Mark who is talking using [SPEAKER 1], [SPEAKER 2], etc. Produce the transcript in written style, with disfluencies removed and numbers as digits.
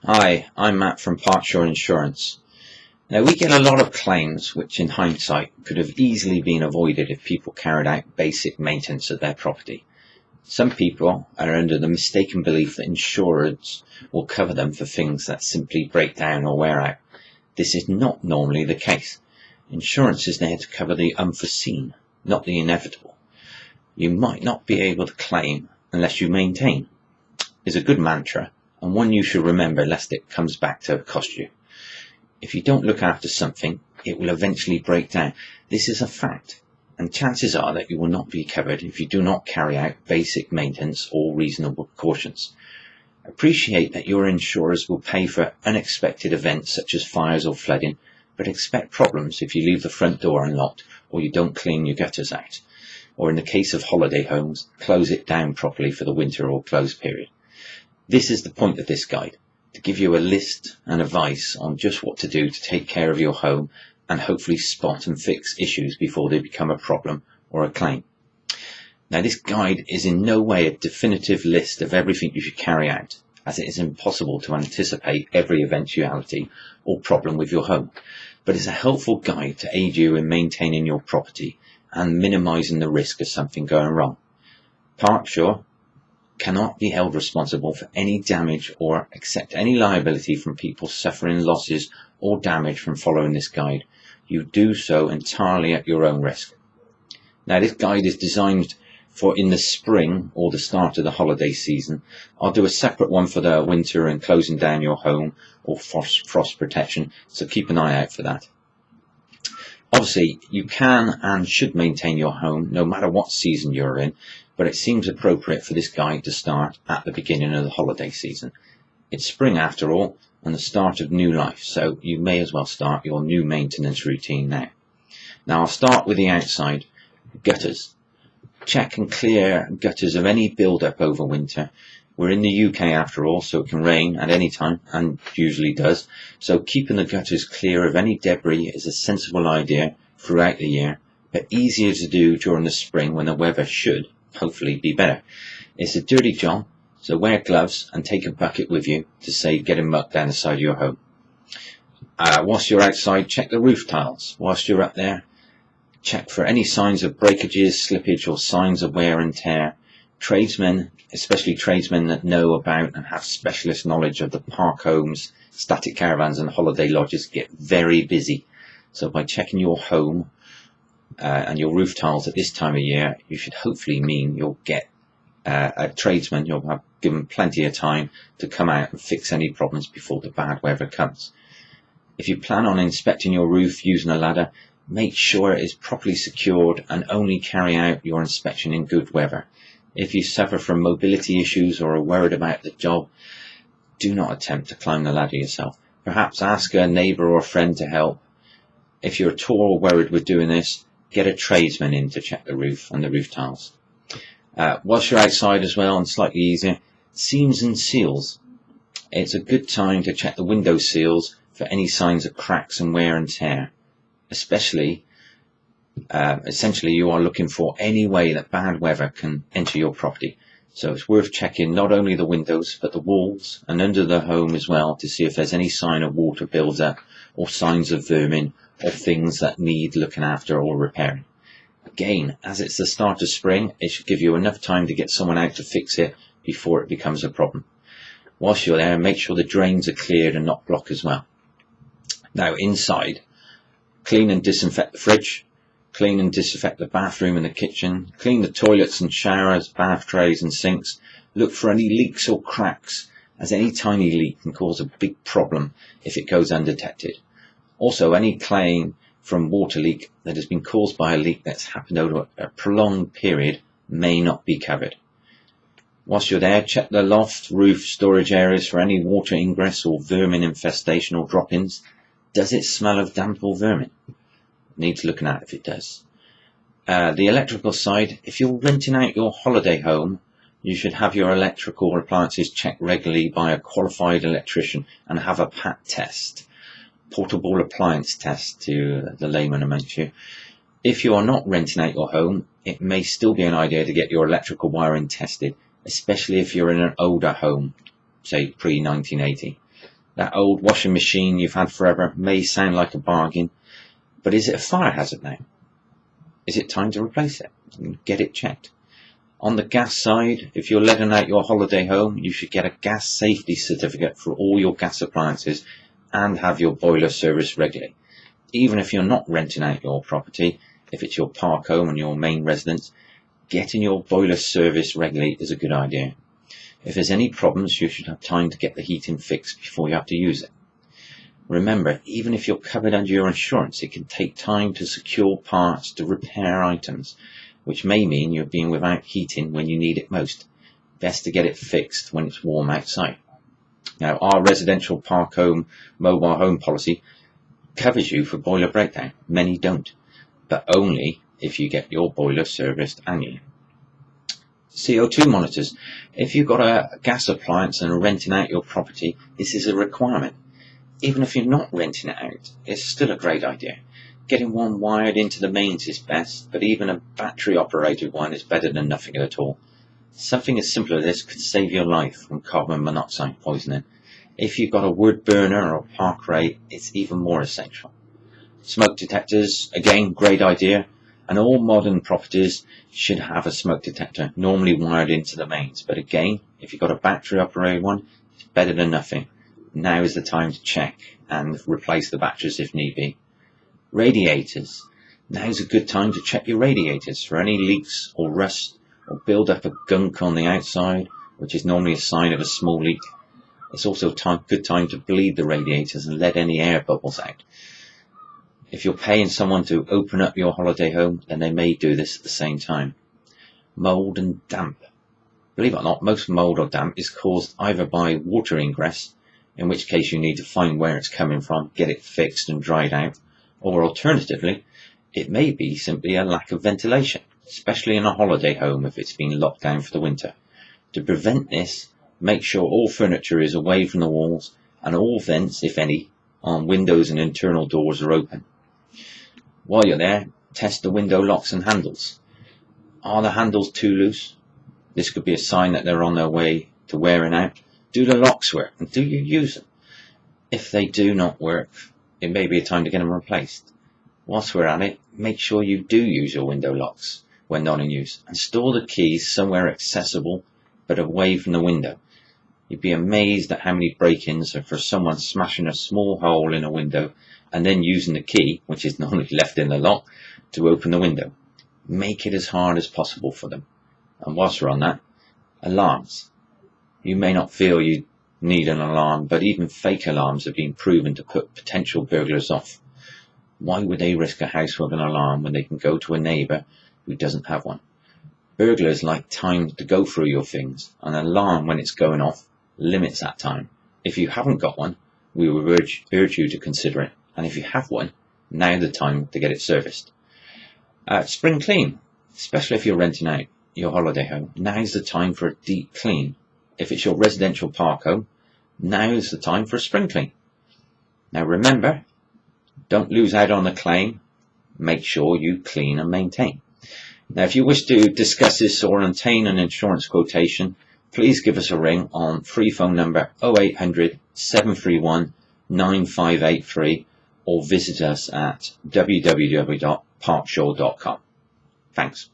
[SPEAKER 1] Hi, I'm Matt from Parksure Insurance. Now, we get a lot of claims which in hindsight could have easily been avoided if people carried out basic maintenance of their property. Some people are under the mistaken belief that insurance will cover them for things that simply break down or wear out. This is not normally the case. Insurance is there to cover the unforeseen, not the inevitable. You might not be able to claim unless you maintain, is a good mantra, and one you should remember lest it comes back to cost you. If you don't look after something, it will eventually break down. This is a fact, and chances are that you will not be covered if you do not carry out basic maintenance or reasonable precautions. Appreciate that your insurers will pay for unexpected events such as fires or flooding, but expect problems if you leave the front door unlocked or you don't clean your gutters out, or in the case of holiday homes, close it down properly for the winter or close period. This is the point of this guide, to give you a list and advice on just what to do to take care of your home and hopefully spot and fix issues before they become a problem or a claim. Now, this guide is in no way a definitive list of everything you should carry out, as it is impossible to anticipate every eventuality or problem with your home, but it's a helpful guide to aid you in maintaining your property and minimizing the risk of something going wrong. Parksure cannot be held responsible for any damage or accept any liability from people suffering losses or damage from following this guide. You do so entirely at your own risk. Now, this guide is designed for in the spring or the start of the holiday season. I'll do a separate one for the winter and closing down your home or frost protection, so keep an eye out for that. Obviously, you can and should maintain your home no matter what season you're in, but it seems appropriate for this guide to start at the beginning of the holiday season. It's spring after all, and the start of new life, so you may as well start your new maintenance routine now. Now, I'll start with the outside. Gutters. Check and clear gutters of any build-up over winter. We're in the UK after all, so it can rain at any time, and usually does, so keeping the gutters clear of any debris is a sensible idea throughout the year, but easier to do during the spring when the weather should hopefully be better. It's a dirty job, so wear gloves and take a bucket with you to save getting muck down the side of your home. Whilst you're outside, check the roof tiles. Whilst you're up there, check for any signs of breakages, slippage or signs of wear and tear. Tradesmen, especially tradesmen that know about and have specialist knowledge of the park homes, static caravans and holiday lodges, get very busy. So by checking your home and your roof tiles at this time of year, you should hopefully mean you'll get a tradesman. You'll have given plenty of time to come out and fix any problems before the bad weather comes. If you plan on inspecting your roof using a ladder, make sure it is properly secured and only carry out your inspection in good weather. If you suffer from mobility issues or are worried about the job, do not attempt to climb the ladder yourself. Perhaps ask a neighbour or a friend to help. If you're at all worried with doing this, get a tradesman in to check the roof and the roof tiles. Whilst you're outside as well, and slightly easier, seams and seals. It's a good time to check the window seals for any signs of cracks and wear and tear. Essentially, you are looking for any way that bad weather can enter your property. So it's worth checking not only the windows, but the walls and under the home as well to see if there's any sign of water build-up or signs of vermin or things that need looking after or repairing. Again, as it's the start of spring, it should give you enough time to get someone out to fix it before it becomes a problem. Whilst you're there, make sure the drains are cleared and not blocked as well. Now, inside, clean and disinfect the fridge. Clean and disinfect the bathroom and the kitchen. Clean the toilets and showers, bath trays and sinks. Look for any leaks or cracks, as any tiny leak can cause a big problem if it goes undetected. Also, any claim from water leak that has been caused by a leak that's happened over a prolonged period may not be covered. Whilst you're there, check the loft, roof, storage areas for any water ingress or vermin infestation or drop-ins. Does it smell of damp or vermin? Needs looking at if it does. The electrical side, if you're renting out your holiday home, you should have your electrical appliances checked regularly by a qualified electrician and have a PAT test, portable appliance test to the layman amongst you. If you are not renting out your home, it may still be an idea to get your electrical wiring tested, especially if you're in an older home, say pre-1980. That old washing machine you've had forever may sound like a bargain, but is it a fire hazard now? Is it time to replace it and get it checked? On the gas side, if you're letting out your holiday home, you should get a gas safety certificate for all your gas appliances and have your boiler serviced regularly. Even if you're not renting out your property, if it's your park home and your main residence, getting your boiler serviced regularly is a good idea. If there's any problems, you should have time to get the heating fixed before you have to use it. Remember, even if you're covered under your insurance, it can take time to secure parts to repair items, which may mean you're being without heating when you need it most. Best to get it fixed when it's warm outside. Now, our residential park home mobile home policy covers you for boiler breakdown. Many don't, but only if you get your boiler serviced annually. CO2 monitors. If you've got a gas appliance and are renting out your property, this is a requirement. Even if you're not renting it out, it's still a great idea. Getting one wired into the mains is best, but even a battery operated one is better than nothing at all. Something as simple as this could save your life from carbon monoxide poisoning. If you've got a wood burner or park ray, it's even more essential. Smoke detectors, again, great idea, and all modern properties should have a smoke detector, normally wired into the mains. But again, if you've got a battery operated one, it's better than nothing. Now is the time to check and replace the batteries if need be. Radiators. Now's a good time to check your radiators for any leaks or rust or build up of gunk on the outside, which is normally a sign of a small leak. It's also a good time to bleed the radiators and let any air bubbles out. If you're paying someone to open up your holiday home, then they may do this at the same time. Mold and damp. Believe it or not, most mold or damp is caused either by water ingress, in which case you need to find where it's coming from, get it fixed and dried out, or alternatively, it may be simply a lack of ventilation, especially in a holiday home if it's been locked down for the winter. To prevent this, make sure all furniture is away from the walls and all vents, if any, on windows and internal doors are open. While you're there, test the window locks and handles. Are the handles too loose? This could be a sign that they're on their way to wearing out. Do the locks work and do you use them? If they do not work, it may be a time to get them replaced. Whilst we're at it, make sure you do use your window locks when not in use and store the keys somewhere accessible but away from the window. You'd be amazed at how many break-ins are for someone smashing a small hole in a window and then using the key, which is normally left in the lock, to open the window. Make it as hard as possible for them. And whilst we're on that, alarms. You may not feel you need an alarm, but even fake alarms have been proven to put potential burglars off. Why would they risk a house with an alarm when they can go to a neighbour who doesn't have one? Burglars like time to go through your things. An alarm, when it's going off, limits that time. If you haven't got one, we will urge you to consider it. And if you have one, now's the time to get it serviced. Spring clean, especially if you're renting out your holiday home. Now's the time for a deep clean. If it's your residential park home, now's the time for a spring clean. Now remember, don't lose out on the claim. Make sure you clean and maintain. Now if you wish to discuss this or obtain an insurance quotation, please give us a ring on free phone number 0800 731 9583 or visit us at www.parksure.com. Thanks.